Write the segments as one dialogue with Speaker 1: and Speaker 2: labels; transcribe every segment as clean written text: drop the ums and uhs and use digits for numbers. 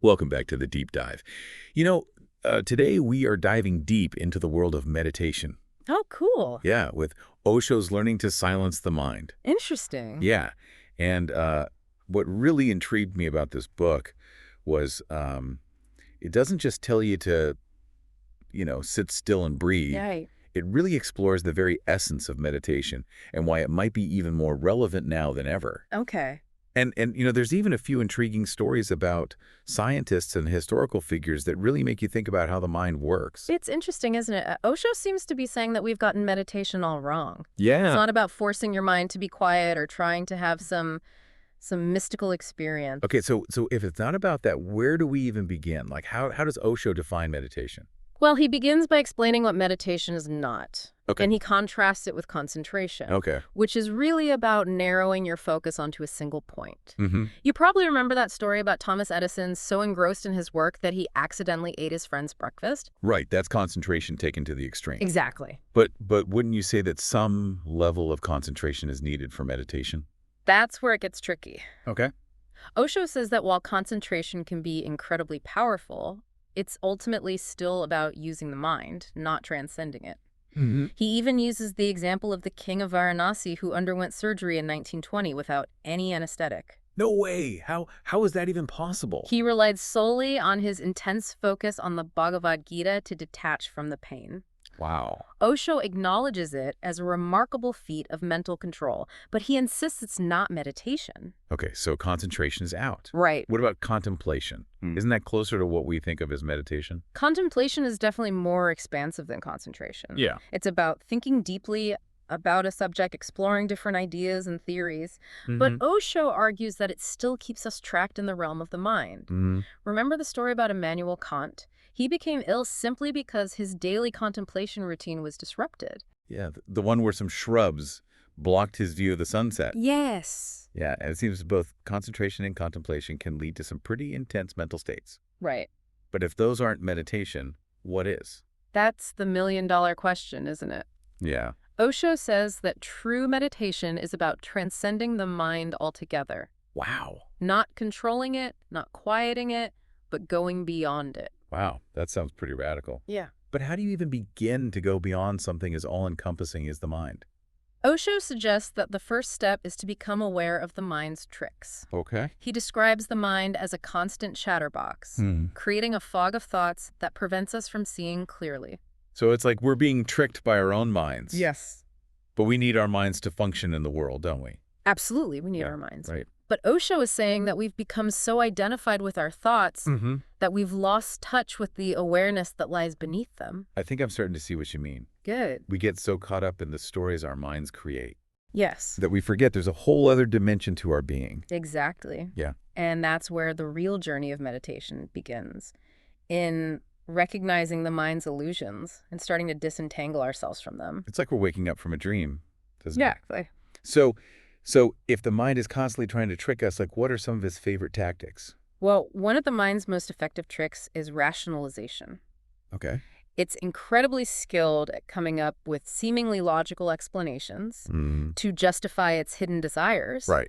Speaker 1: Welcome back to the deep dive. Today we are diving deep into the world of meditation.
Speaker 2: Oh, cool.
Speaker 1: Yeah, with Osho's Learning to Silence the Mind.
Speaker 2: Interesting.
Speaker 1: Yeah, and what really intrigued me about this book was it doesn't just tell you to, sit still and breathe.
Speaker 2: Right.
Speaker 1: It really explores the very essence of meditation and why it might be even more relevant now than ever.
Speaker 2: Okay.
Speaker 1: And there's even a few intriguing stories about scientists and historical figures that really make you think about how the mind works.
Speaker 2: It's interesting, isn't it? Osho seems to be saying that we've gotten meditation all wrong. It's
Speaker 1: Yeah.
Speaker 2: not about forcing your mind to be quiet or trying to have some mystical experience.
Speaker 1: Okay, so if it's not about that, where do we even begin? Like, how does Osho define meditation?
Speaker 2: Well, he begins by explaining what meditation is not.
Speaker 1: Okay.
Speaker 2: And he contrasts it with concentration,
Speaker 1: Okay.
Speaker 2: which is really about narrowing your focus onto a single point.
Speaker 1: Mm-hmm.
Speaker 2: You probably remember that story about Thomas Edison so engrossed in his work that he accidentally ate his friend's breakfast?
Speaker 1: Right, that's concentration taken to the extreme.
Speaker 2: Exactly.
Speaker 1: But wouldn't you say that some level of concentration is needed for meditation?
Speaker 2: That's where it gets tricky.
Speaker 1: Okay.
Speaker 2: Osho says that while concentration can be incredibly powerful, it's ultimately still about using the mind, not transcending it.
Speaker 1: Mm-hmm.
Speaker 2: He even uses the example of the king of Varanasi who underwent surgery in 1920 without any anesthetic.
Speaker 1: No way. How is that even possible?
Speaker 2: He relied solely on his intense focus on the Bhagavad Gita to detach from the pain.
Speaker 1: Wow.
Speaker 2: Osho acknowledges it as a remarkable feat of mental control, but he insists it's not meditation.
Speaker 1: Okay, so concentration is out.
Speaker 2: Right.
Speaker 1: What about contemplation? Isn't that closer to what we think of as meditation?
Speaker 2: Contemplation is definitely more expansive than concentration.
Speaker 1: Yeah.
Speaker 2: It's about thinking deeply about a subject, exploring different ideas and theories.
Speaker 1: Mm-hmm.
Speaker 2: But Osho argues that it still keeps us trapped in the realm of the mind.
Speaker 1: Mm-hmm.
Speaker 2: Remember the story about Immanuel Kant? He became ill simply because his daily contemplation routine was disrupted.
Speaker 1: Yeah, the one where some shrubs blocked his view of the sunset.
Speaker 2: Yes.
Speaker 1: Yeah, and it seems both concentration and contemplation can lead to some pretty intense mental states.
Speaker 2: Right.
Speaker 1: But if those aren't meditation, what is?
Speaker 2: That's the million-dollar question, isn't it?
Speaker 1: Yeah.
Speaker 2: Osho says that true meditation is about transcending the mind altogether.
Speaker 1: Wow.
Speaker 2: Not controlling it, not quieting it, but going beyond it.
Speaker 1: Wow, that sounds pretty radical.
Speaker 2: Yeah.
Speaker 1: But how do you even begin to go beyond something as all-encompassing as the mind?
Speaker 2: Osho suggests that the first step is to become aware of the mind's tricks.
Speaker 1: Okay.
Speaker 2: He describes the mind as a constant chatterbox, creating a fog of thoughts that prevents us from seeing clearly.
Speaker 1: So it's like we're being tricked by our own minds.
Speaker 2: Yes.
Speaker 1: But we need our minds to function in the world, don't we?
Speaker 2: Absolutely, we need our minds.
Speaker 1: Right.
Speaker 2: But Osho is saying that we've become so identified with our thoughts that we've lost touch with the awareness that lies beneath them.
Speaker 1: I think I'm starting to see what you mean.
Speaker 2: Good.
Speaker 1: We get so caught up in the stories our minds create
Speaker 2: Yes.
Speaker 1: that we forget there's a whole other dimension to our being.
Speaker 2: Exactly.
Speaker 1: Yeah.
Speaker 2: And that's where the real journey of meditation begins, in recognizing the mind's illusions and starting to disentangle ourselves from them.
Speaker 1: It's like we're waking up from a dream, doesn't it?
Speaker 2: Exactly.
Speaker 1: So if the mind is constantly trying to trick us, like what are some of his favorite tactics?
Speaker 2: Well, one of the mind's most effective tricks is rationalization.
Speaker 1: Okay.
Speaker 2: It's incredibly skilled at coming up with seemingly logical explanations to justify its hidden desires.
Speaker 1: Right.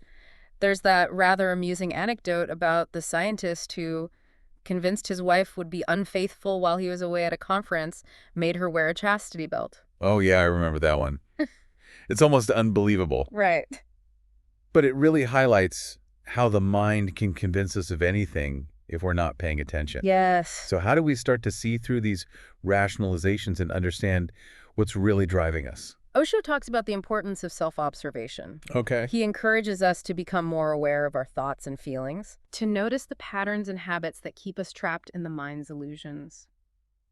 Speaker 2: There's that rather amusing anecdote about the scientist who convinced his wife would be unfaithful while he was away at a conference, made her wear a chastity belt.
Speaker 1: Oh, yeah, I remember that one. It's almost unbelievable.
Speaker 2: Right.
Speaker 1: But it really highlights how the mind can convince us of anything if we're not paying attention.
Speaker 2: Yes.
Speaker 1: So how do we start to see through these rationalizations and understand what's really driving us?
Speaker 2: Osho talks about the importance of self-observation.
Speaker 1: Okay.
Speaker 2: He encourages us to become more aware of our thoughts and feelings, to notice the patterns and habits that keep us trapped in the mind's illusions.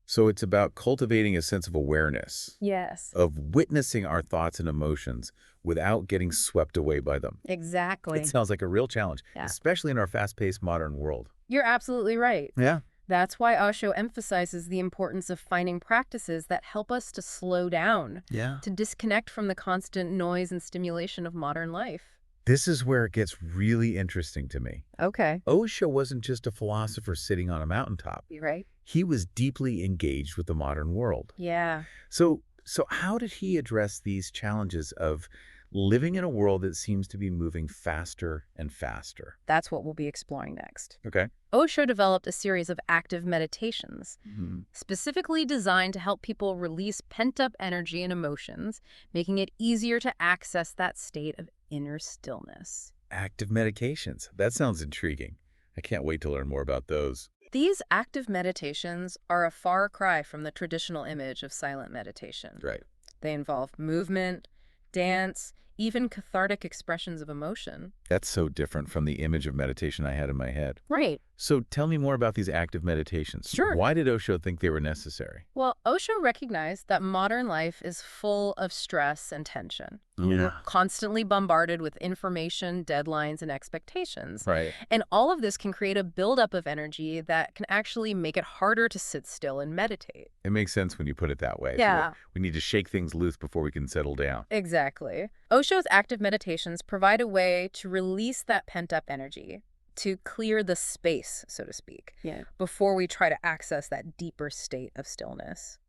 Speaker 1: So it's about cultivating a sense of awareness,
Speaker 2: Yes.
Speaker 1: of witnessing our thoughts and emotions without getting swept away by them.
Speaker 2: Exactly.
Speaker 1: It sounds like a real challenge,
Speaker 2: Yeah.
Speaker 1: especially in our fast-paced modern world.
Speaker 2: You're absolutely right.
Speaker 1: Yeah.
Speaker 2: That's why Osho emphasizes the importance of finding practices that help us to slow down,
Speaker 1: Yeah.
Speaker 2: to disconnect from the constant noise and stimulation of modern life.
Speaker 1: This is where it gets really interesting to me.
Speaker 2: Okay.
Speaker 1: Osho wasn't just a philosopher sitting on a mountaintop.
Speaker 2: You right?
Speaker 1: He was deeply engaged with the modern world.
Speaker 2: Yeah.
Speaker 1: So how did he address these challenges of living in a world that seems to be moving faster and faster.
Speaker 2: That's what we'll be exploring next.
Speaker 1: Okay.
Speaker 2: Osho developed a series of active meditations,
Speaker 1: Mhm.
Speaker 2: specifically designed to help people release pent-up energy and emotions, making it easier to access that state of inner stillness.
Speaker 1: Active medications. That sounds intriguing. I can't wait to learn more about those.
Speaker 2: These active meditations are a far cry from the traditional image of silent meditation.
Speaker 1: Right.
Speaker 2: They involve movement, dance, even cathartic expressions of emotion.
Speaker 1: That's so different from the image of meditation I had in my head.
Speaker 2: Right.
Speaker 1: So tell me more about these active meditations.
Speaker 2: Sure.
Speaker 1: Why did Osho think they were necessary?
Speaker 2: Well, Osho recognized that modern life is full of stress and tension.
Speaker 1: Yeah.
Speaker 2: We're constantly bombarded with information, deadlines, and expectations.
Speaker 1: Right.
Speaker 2: And all of this can create a buildup of energy that can actually make it harder to sit still and meditate.
Speaker 1: It makes sense when you put it that way. So
Speaker 2: Yeah.
Speaker 1: we need to shake things loose before we can settle down.
Speaker 2: Exactly. Osho's active meditations provide a way to release that pent-up energy, to clear the space, so to speak, before we try to access that deeper state of stillness.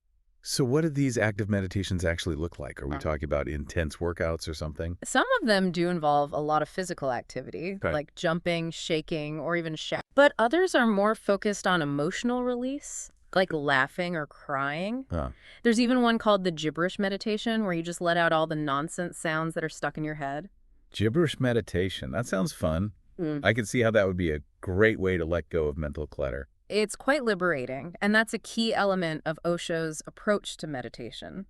Speaker 1: So what do these active meditations actually look like? Are we
Speaker 2: Uh.
Speaker 1: talking about intense workouts or something?
Speaker 2: Some of them do involve a lot of physical activity,
Speaker 1: Okay.
Speaker 2: like jumping, shaking, or even shouting. But others are more focused on emotional release, like laughing or crying.
Speaker 1: Huh.
Speaker 2: There's even one called the gibberish meditation, where you just let out all the nonsense sounds that are stuck in your head.
Speaker 1: Gibberish meditation. That sounds fun.
Speaker 2: Mm.
Speaker 1: I could see how that would be a great way to let go of mental clutter.
Speaker 2: It's quite liberating, and that's a key element of Osho's approach to meditation: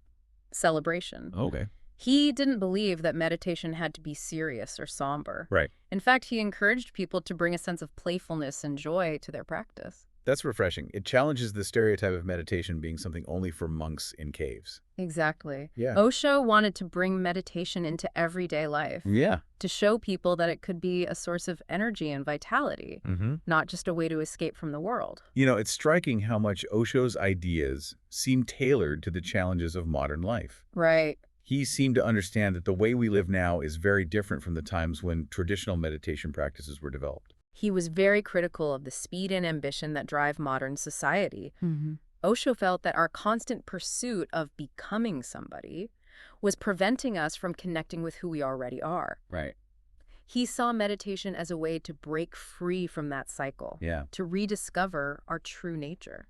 Speaker 2: celebration.
Speaker 1: Okay.
Speaker 2: He didn't believe that meditation had to be serious or somber.
Speaker 1: Right.
Speaker 2: In fact, he encouraged people to bring a sense of playfulness and joy to their practice.
Speaker 1: That's refreshing. It challenges the stereotype of meditation being something only for monks in caves.
Speaker 2: Exactly.
Speaker 1: Yeah.
Speaker 2: Osho wanted to bring meditation into everyday life,
Speaker 1: Yeah.
Speaker 2: to show people that it could be a source of energy and vitality,
Speaker 1: Mm-hmm.
Speaker 2: not just a way to escape from the world.
Speaker 1: You know, it's striking how much Osho's ideas seem tailored to the challenges of modern life.
Speaker 2: Right.
Speaker 1: He seemed to understand that the way we live now is very different from the times when traditional meditation practices were developed.
Speaker 2: He was very critical of the speed and ambition that drive modern society. Osho felt that our constant pursuit of becoming somebody was preventing us from connecting with who we already are.
Speaker 1: Right.
Speaker 2: He saw meditation as a way to break free from that cycle,
Speaker 1: Yeah.
Speaker 2: to rediscover our true nature.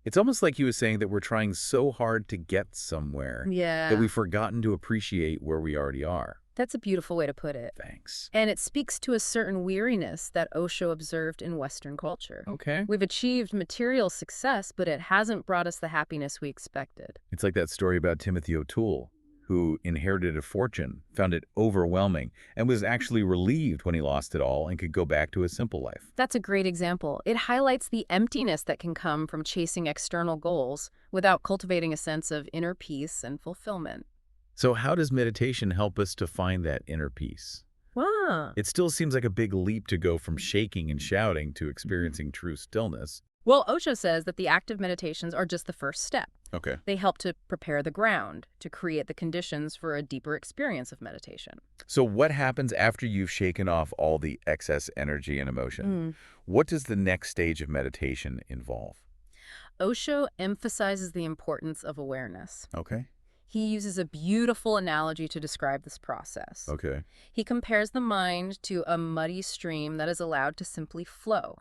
Speaker 1: It's almost like he was saying that we're trying so hard to get somewhere
Speaker 2: Yeah.
Speaker 1: that we've forgotten to appreciate where we already are.
Speaker 2: That's a beautiful way to put it.
Speaker 1: Thanks.
Speaker 2: And it speaks to a certain weariness that Osho observed in Western culture.
Speaker 1: Okay.
Speaker 2: We've achieved material success, but it hasn't brought us the happiness we expected.
Speaker 1: It's like that story about Timothy O'Toole, who inherited a fortune, found it overwhelming, and was actually relieved when he lost it all and could go back to a simple life.
Speaker 2: That's a great example. It highlights the emptiness that can come from chasing external goals without cultivating a sense of inner peace and fulfillment.
Speaker 1: So how does meditation help us to find that inner peace?
Speaker 2: Wow.
Speaker 1: It still seems like a big leap to go from shaking and shouting to experiencing true stillness.
Speaker 2: Well, Osho says that the active meditations are just the first step.
Speaker 1: Okay.
Speaker 2: They help to prepare the ground, to create the conditions for a deeper experience of meditation.
Speaker 1: So what happens after you've shaken off all the excess energy and emotion? What does the next stage of meditation involve?
Speaker 2: Osho emphasizes the importance of awareness.
Speaker 1: Okay.
Speaker 2: He uses a beautiful analogy to describe this process.
Speaker 1: Okay.
Speaker 2: He compares the mind to a muddy stream that is allowed to simply flow.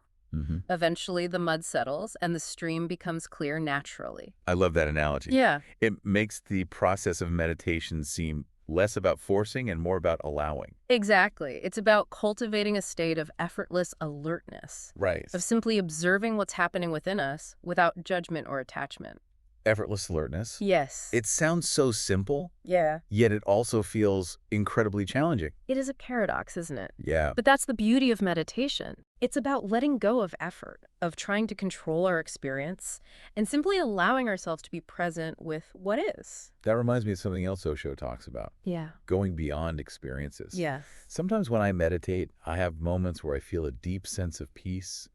Speaker 2: Eventually, the mud settles and the stream becomes clear naturally.
Speaker 1: I love that analogy.
Speaker 2: Yeah.
Speaker 1: It makes the process of meditation seem less about forcing and more about allowing.
Speaker 2: Exactly. It's about cultivating a state of effortless alertness,
Speaker 1: Right.
Speaker 2: of simply observing what's happening within us without judgment or attachment.
Speaker 1: Effortless alertness.
Speaker 2: Yes.
Speaker 1: It sounds so simple,
Speaker 2: Yeah.
Speaker 1: yet it also feels incredibly challenging.
Speaker 2: It is a paradox, isn't it?
Speaker 1: Yeah.
Speaker 2: But that's the beauty of meditation. It's about letting go of effort, of trying to control our experience, and simply allowing ourselves to be present with what is.
Speaker 1: That reminds me of something else Osho talks about,
Speaker 2: Yeah.
Speaker 1: going beyond experiences.
Speaker 2: Yes.
Speaker 1: Sometimes when I meditate, I have moments where I feel a deep sense of peace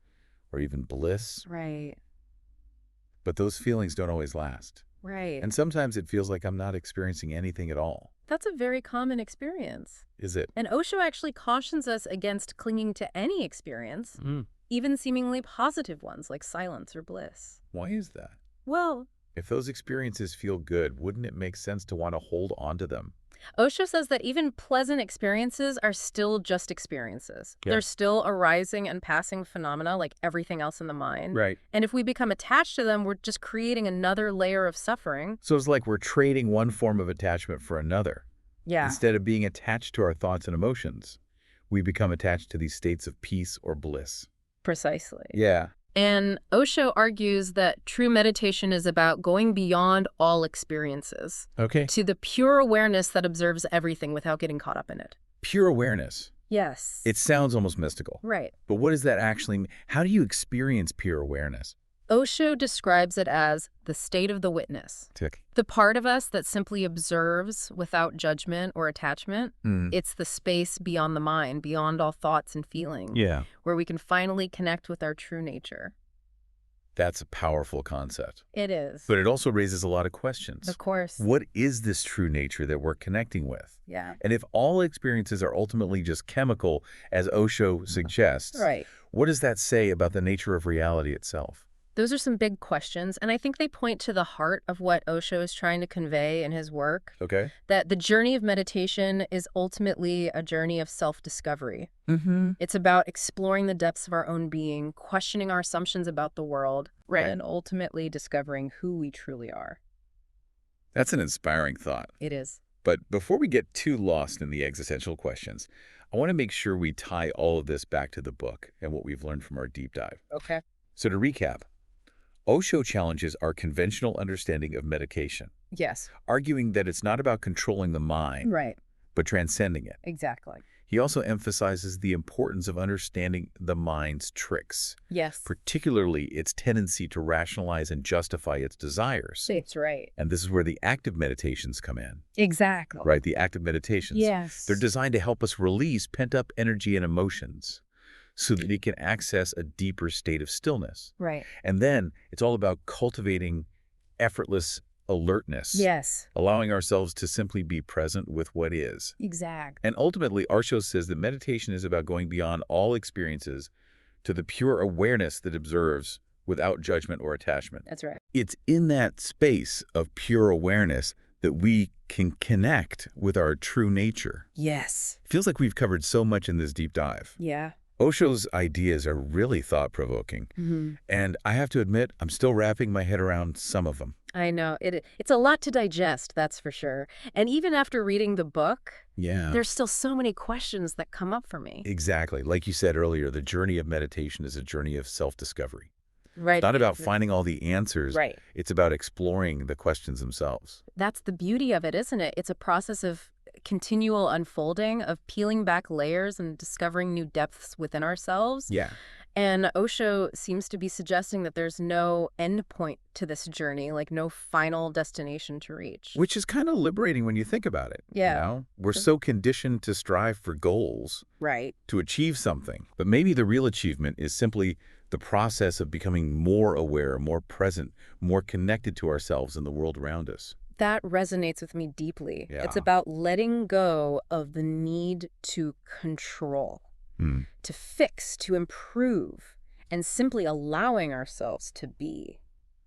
Speaker 1: or even bliss,
Speaker 2: Right.
Speaker 1: but those feelings don't always last.
Speaker 2: Right.
Speaker 1: And sometimes it feels like I'm not experiencing anything at all.
Speaker 2: That's a very common experience.
Speaker 1: Is it?
Speaker 2: And Osho actually cautions us against clinging to any experience, even seemingly positive ones like silence or bliss.
Speaker 1: Why is that?
Speaker 2: Well,
Speaker 1: If those experiences feel good, wouldn't it make sense to want to hold on to them?
Speaker 2: Osho says that even pleasant experiences are still just experiences.
Speaker 1: Yeah.
Speaker 2: They're still arising and passing phenomena like everything else in the mind.
Speaker 1: Right.
Speaker 2: And if we become attached to them, we're just creating another layer of suffering.
Speaker 1: So it's like we're trading one form of attachment for another.
Speaker 2: Yeah.
Speaker 1: Instead of being attached to our thoughts and emotions, we become attached to these states of peace or bliss.
Speaker 2: Precisely.
Speaker 1: Yeah.
Speaker 2: And Osho argues that true meditation is about going beyond all experiences
Speaker 1: Okay.
Speaker 2: to the pure awareness that observes everything without getting caught up in it.
Speaker 1: Pure awareness.
Speaker 2: Yes.
Speaker 1: It sounds almost mystical.
Speaker 2: Right.
Speaker 1: But what does that actually mean? How do you experience pure awareness?
Speaker 2: Osho describes it as the state of the witness.
Speaker 1: Tick.
Speaker 2: The part of us that simply observes without judgment or attachment. It's the space beyond the mind, beyond all thoughts and feelings,
Speaker 1: Yeah.
Speaker 2: where we can finally connect with our true nature.
Speaker 1: That's a powerful concept.
Speaker 2: It is.
Speaker 1: But it also raises a lot of questions.
Speaker 2: Of course.
Speaker 1: What is this true nature that we're connecting with?
Speaker 2: Yeah.
Speaker 1: And if all experiences are ultimately just chemical, as Osho suggests,
Speaker 2: Right.
Speaker 1: what does that say about the nature of reality itself?
Speaker 2: Those are some big questions, and I think they point to the heart of what Osho is trying to convey in his work,
Speaker 1: Okay.
Speaker 2: that the journey of meditation is ultimately a journey of self-discovery. It's about exploring the depths of our own being, questioning our assumptions about the world,
Speaker 1: Right.
Speaker 2: and ultimately discovering who we truly are.
Speaker 1: That's an inspiring thought.
Speaker 2: It is.
Speaker 1: But before we get too lost in the existential questions, I want to make sure we tie all of this back to the book and what we've learned from our deep dive.
Speaker 2: Okay.
Speaker 1: So to recap, Osho challenges our conventional understanding of meditation,
Speaker 2: Yes.
Speaker 1: arguing that it's not about controlling the mind,
Speaker 2: Right.
Speaker 1: but transcending it.
Speaker 2: Exactly.
Speaker 1: He also emphasizes the importance of understanding the mind's tricks,
Speaker 2: Yes.
Speaker 1: particularly its tendency to rationalize and justify its desires.
Speaker 2: That's right.
Speaker 1: And this is where the active meditations come in,
Speaker 2: Exactly.
Speaker 1: right? The active meditations.
Speaker 2: Yes.
Speaker 1: They're designed to help us release pent-up energy and emotions so that we can access a deeper state of stillness.
Speaker 2: Right.
Speaker 1: And then it's all about cultivating effortless alertness,
Speaker 2: Yes.
Speaker 1: allowing ourselves to simply be present with what is.
Speaker 2: Exactly.
Speaker 1: And ultimately, Osho says that meditation is about going beyond all experiences to the pure awareness that observes without judgment or attachment.
Speaker 2: That's right.
Speaker 1: It's in that space of pure awareness that we can connect with our true nature.
Speaker 2: Yes.
Speaker 1: Feels like we've covered so much in this deep dive.
Speaker 2: Yeah.
Speaker 1: Osho's ideas are really thought-provoking, and I have to admit, I'm still wrapping my head around some of them.
Speaker 2: I know. It's a lot to digest, that's for sure. And even after reading the book,
Speaker 1: Yeah.
Speaker 2: there's still so many questions that come up for me.
Speaker 1: Exactly. Like you said earlier, the journey of meditation is a journey of self-discovery.
Speaker 2: Right.
Speaker 1: It's not about finding all the answers.
Speaker 2: Right.
Speaker 1: It's about exploring the questions themselves.
Speaker 2: That's the beauty of it, isn't it? It's a process of continual unfolding, of peeling back layers and discovering new depths within ourselves.
Speaker 1: Yeah.
Speaker 2: And Osho seems to be suggesting that there's no end point to this journey, like no final destination to reach.
Speaker 1: Which is kind of liberating when you think about it.
Speaker 2: Yeah.
Speaker 1: You know? We're so conditioned to strive for goals,
Speaker 2: Right.
Speaker 1: to achieve something. But maybe the real achievement is simply the process of becoming more aware, more present, more connected to ourselves and the world around us.
Speaker 2: That resonates with me deeply.
Speaker 1: Yeah.
Speaker 2: It's about letting go of the need to control, to fix, to improve, and simply allowing ourselves to be.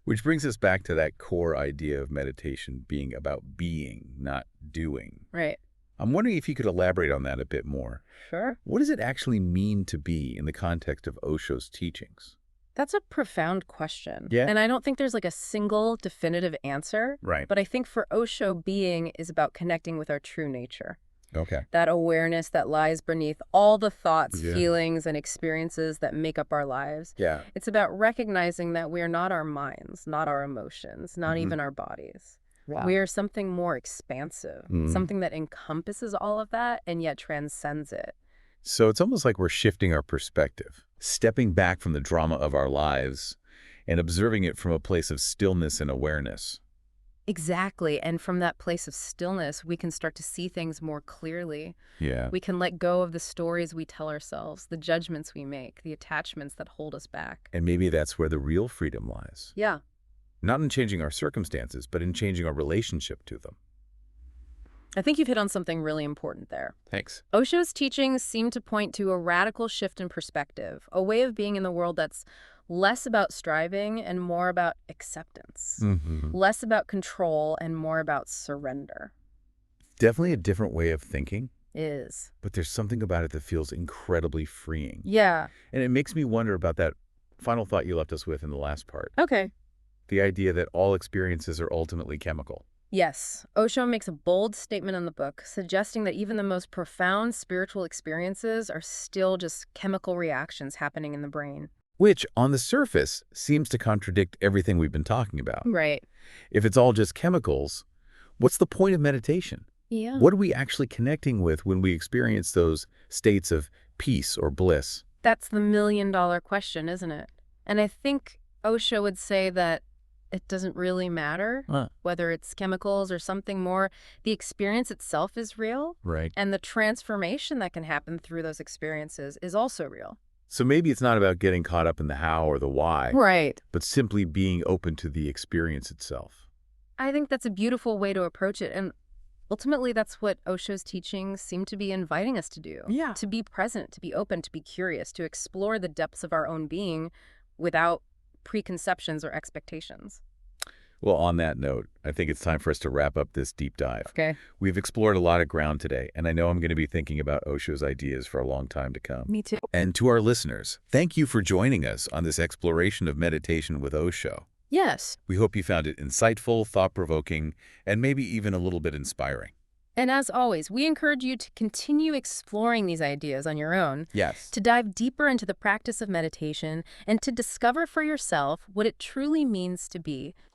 Speaker 1: Which brings us back to that core idea of meditation being about being, not doing.
Speaker 2: Right.
Speaker 1: I'm wondering if you could elaborate on that a bit more.
Speaker 2: Sure.
Speaker 1: What does it actually mean to be in the context of Osho's teachings?
Speaker 2: That's a profound question.
Speaker 1: Yeah.
Speaker 2: And I don't think there's like a single definitive answer.
Speaker 1: Right.
Speaker 2: But I think for Osho, being is about connecting with our true nature.
Speaker 1: Okay.
Speaker 2: That awareness that lies beneath all the thoughts,
Speaker 1: Yeah.
Speaker 2: feelings, and experiences that make up our lives.
Speaker 1: Yeah.
Speaker 2: It's about recognizing that we are not our minds, not our emotions, not
Speaker 1: Mhm.
Speaker 2: even our bodies.
Speaker 1: Wow.
Speaker 2: We are something more expansive,
Speaker 1: Mhm.
Speaker 2: something that encompasses all of that and yet transcends it.
Speaker 1: So it's almost like we're shifting our perspective, stepping back from the drama of our lives and observing it from a place of stillness and awareness.
Speaker 2: Exactly. And from that place of stillness, we can start to see things more clearly.
Speaker 1: Yeah.
Speaker 2: We can let go of the stories we tell ourselves, the judgments we make, the attachments that hold us back.
Speaker 1: And maybe that's where the real freedom lies.
Speaker 2: Yeah.
Speaker 1: Not in changing our circumstances, but in changing our relationship to them.
Speaker 2: I think you've hit on something really important there.
Speaker 1: Thanks.
Speaker 2: Osho's teachings seem to point to a radical shift in perspective, a way of being in the world that's less about striving and more about acceptance,
Speaker 1: Mm-hmm.
Speaker 2: less about control and more about surrender.
Speaker 1: definitely a different way of thinking,
Speaker 2: Is.
Speaker 1: but there's something about it that feels incredibly freeing.
Speaker 2: Yeah.
Speaker 1: And it makes me wonder about that final thought you left us with in the last part.
Speaker 2: Okay.
Speaker 1: The idea that all experiences are ultimately chemical.
Speaker 2: Yes, Osho makes a bold statement in the book, suggesting that even the most profound spiritual experiences are still just chemical reactions happening in the brain.
Speaker 1: Which, on the surface, seems to contradict everything we've been talking about.
Speaker 2: Right.
Speaker 1: If it's all just chemicals, what's the point of meditation?
Speaker 2: Yeah.
Speaker 1: What are we actually connecting with when we experience those states of peace or bliss?
Speaker 2: That's the million-dollar question, isn't it? And I think Osho would say that it doesn't really matter
Speaker 1: Huh.
Speaker 2: whether it's chemicals or something more. The experience itself is real,
Speaker 1: Right.
Speaker 2: and the transformation that can happen through those experiences is also real.
Speaker 1: So maybe it's not about getting caught up in the how or the why,
Speaker 2: Right.
Speaker 1: but simply being open to the experience itself.
Speaker 2: I think that's a beautiful way to approach it, and ultimately that's what Osho's teachings seem to be inviting us to do.
Speaker 1: Yeah.
Speaker 2: To be present, to be open, to be curious, to explore the depths of our own being without preconceptions or expectations.
Speaker 1: Well, on that note, I think it's time for us to wrap up this deep dive.
Speaker 2: Okay.
Speaker 1: We've explored a lot of ground today, and I know I'm going to be thinking about Osho's ideas for a long time to come.
Speaker 2: Me too.
Speaker 1: And to our listeners, thank you for joining us on this exploration of meditation with Osho.
Speaker 2: Yes.
Speaker 1: We hope you found it insightful, thought-provoking, and maybe even a little bit inspiring.
Speaker 2: And as always, we encourage you to continue exploring these ideas on your own,
Speaker 1: Yes.
Speaker 2: to dive deeper into the practice of meditation, and to discover for yourself what it truly means to be